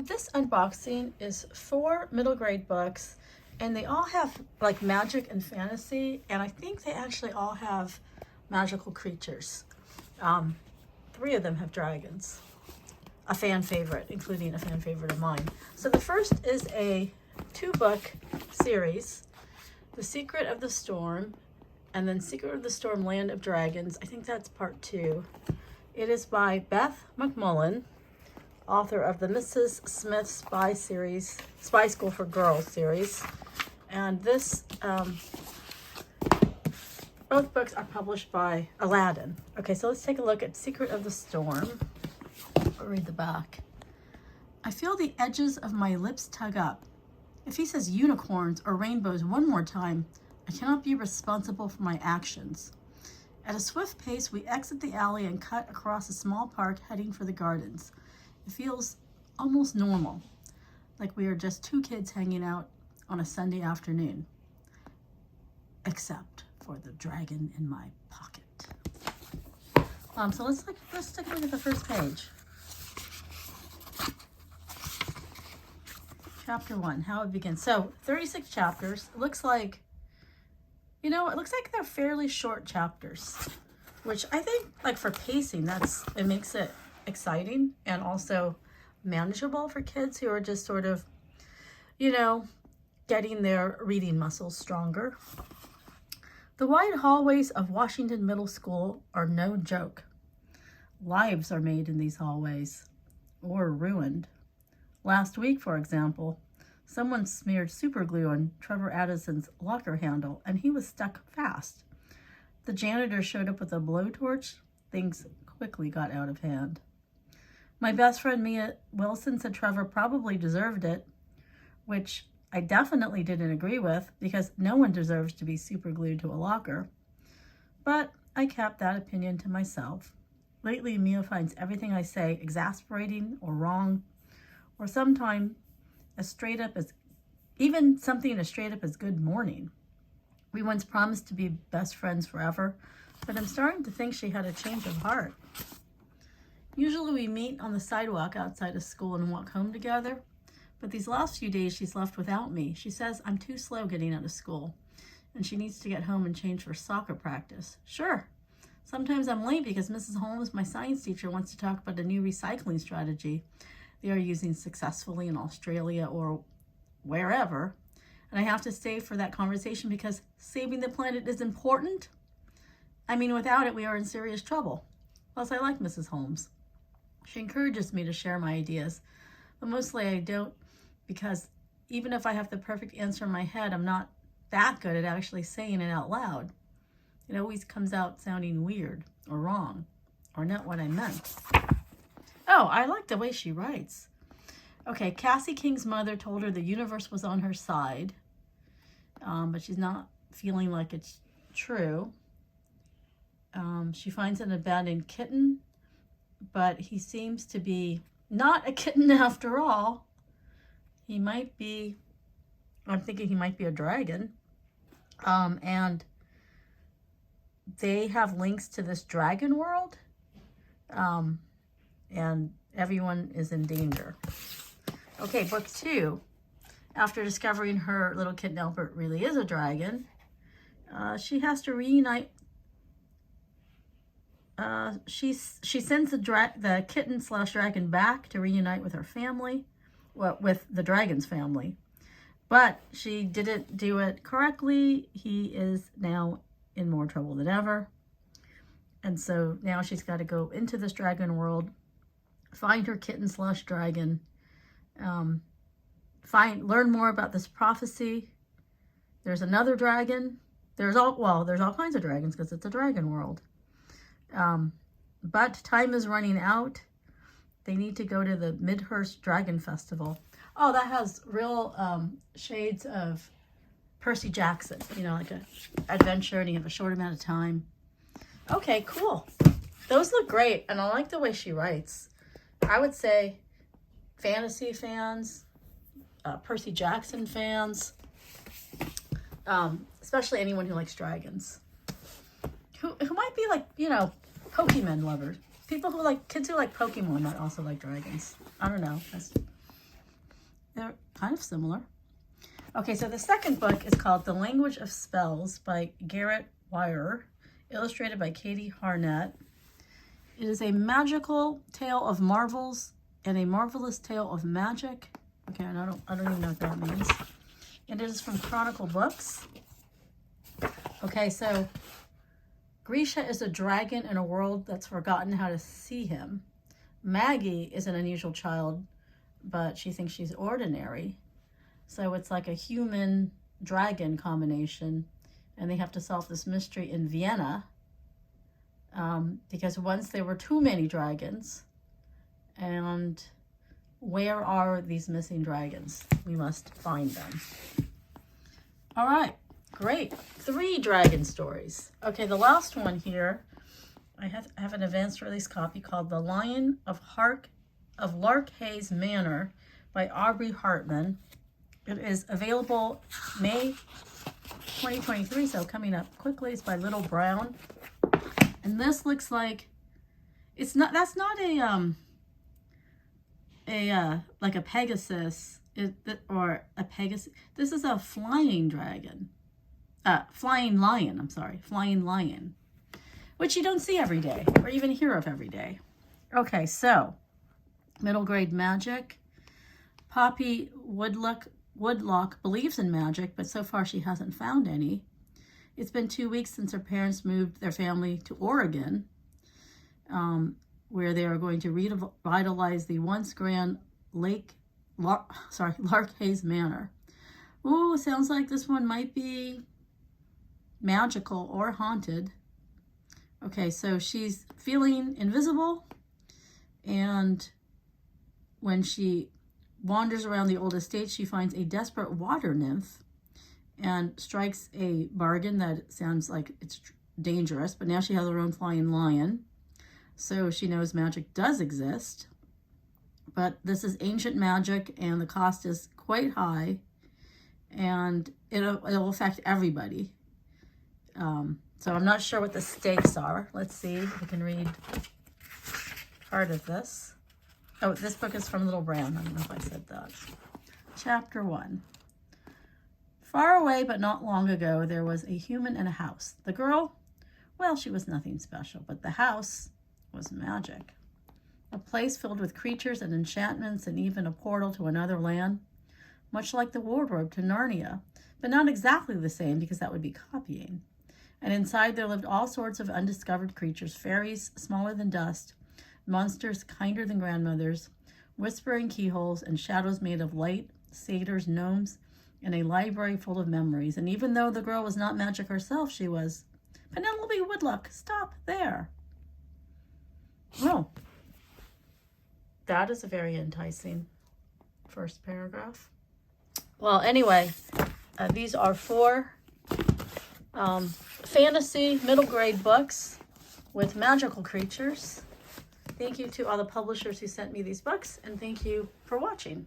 This unboxing is 4 middle grade books, and they all have like magic and fantasy, and I think they actually all have magical creatures. 3 of them have dragons. A fan favorite, including a fan favorite of mine. So the first is a 2-book series, The Secret of the Storm, and then Secret of the Storm, Land of Dragons. I think that's part 2. It is by Beth McMullen, author of the Mrs. Smith Spy School for Girls series. And this, both books are published by Aladdin. Okay, so let's take a look at Secret of the Storm. I'll read the back. I feel the edges of my lips tug up. If he says unicorns or rainbows one more time, I cannot be responsible for my actions. At a swift pace, we exit the alley and cut across a small park heading for the gardens. It feels almost normal, like we are just 2 kids hanging out on a Sunday afternoon, except for the dragon in my pocket. So let's take a look at the first page. Chapter 1, how it begins. So 36 chapters. It looks like, it looks like they're fairly short chapters, which I think, like, for pacing, it makes it exciting and also manageable for kids who are just sort of, getting their reading muscles stronger. The wide hallways of Washington Middle School are no joke. Lives are made in these hallways, or ruined. Last week, for example, someone smeared super glue on Trevor Addison's locker handle, and he was stuck fast. The janitor showed up with a blowtorch. Things quickly got out of hand. My best friend Mia Wilson said Trevor probably deserved it, which I definitely didn't agree with, because no one deserves to be super glued to a locker. But I kept that opinion to myself. Lately, Mia finds everything I say exasperating or wrong, or sometimes even something as straight up as good morning. We once promised to be best friends forever, but I'm starting to think she had a change of heart. Usually we meet on the sidewalk outside of school and walk home together, but these last few days she's left without me. She says I'm too slow getting out of school, and she needs to get home and change for soccer practice. Sure, sometimes I'm late because Mrs. Holmes, my science teacher, wants to talk about a new recycling strategy they are using successfully in Australia or wherever, and I have to stay for that conversation because saving the planet is important. I mean, without it, we are in serious trouble. Plus, I like Mrs. Holmes. She encourages me to share my ideas, but mostly I don't, because even if I have the perfect answer in my head, I'm not that good at actually saying it out loud. It always comes out sounding weird or wrong or not what I meant. Oh, I like the way she writes. Okay, Cassie King's mother told her the universe was on her side, but she's not feeling like it's true. She finds an abandoned kitten, but he seems to be not a kitten after all. He might be, I'm thinking he might be a dragon. And they have links to this dragon world. And everyone is in danger. Okay, book 2. After discovering her little kitten Albert really is a dragon, she has to reunite. She sends the kitten/dragon back to reunite with her family, with the dragon's family. But she didn't do it correctly. He is now in more trouble than ever. And so now she's got to go into this dragon world, find her kitten/dragon, learn more about this prophecy. There's another dragon. There's all kinds of dragons because it's a dragon world. But time is running out. They need to go to the Midhurst Dragon Festival. Oh, that has real shades of Percy Jackson, like an adventure, and you have a short amount of time. Okay, cool. Those look great, and I like the way she writes. I would say fantasy fans, Percy Jackson fans, especially anyone who likes dragons, who might be like, Pokemon lovers. Kids who like Pokemon might also like dragons. I don't know. they're kind of similar. Okay, so the second book is called The Language of Spells by Garret, Weyr, illustrated by Katie Hartman. It is a magical tale of marvels and a marvelous tale of magic. Okay, I don't even know what that means. And it is from Chronicle Books. Okay, so Grisha is a dragon in a world that's forgotten how to see him. Maggie is an unusual child, but she thinks she's ordinary. So it's like a human dragon combination, and they have to solve this mystery in Vienna because once there were too many dragons, and where are these missing dragons? We must find them. All right, great. 3 dragon stories. Okay, the last one here, I have an advanced release copy called The Lion of Lark-Hayes Manor by Aubrey Hartman. It is available May 2023, so coming up quickly. It's by Little Brown. And this looks like, that's not like a Pegasus, or a Pegasus. This is a flying dragon. Flying lion, flying lion, which you don't see every day or even hear of every day. Okay, so middle grade magic. Poppy Woodlock believes in magic, but so far she hasn't found any. It's been 2 weeks since her parents moved their family to Oregon, where they are going to revitalize the once grand Lark-Hayes Manor. Ooh, sounds like this one might be magical or haunted. Okay, so she's feeling invisible, and when she wanders around the old estate, she finds a desperate water nymph and strikes a bargain that sounds like it's dangerous, but now she has her own flying lion. So she knows magic does exist, but this is ancient magic and the cost is quite high, and it'll affect everybody. So I'm not sure what the stakes are. Let's see if we can read part of this. Oh, this book is from Little Brown. I don't know if I said that. Chapter 1. Far away, but not long ago, there was a human in a house. The girl, well, she was nothing special, but the house was magic. A place filled with creatures and enchantments and even a portal to another land, much like the wardrobe to Narnia, but not exactly the same because that would be copying. And inside there lived all sorts of undiscovered creatures, fairies smaller than dust, monsters kinder than grandmothers, whispering keyholes, and shadows made of light, satyrs, gnomes, and a library full of memories. And even though the girl was not magic herself, she was. Penelope Woodlock, stop there. Well, that is a very enticing first paragraph. Well, anyway, these are 4 fantasy middle grade books with magical creatures. Thank you to all the publishers who sent me these books, and thank you for watching.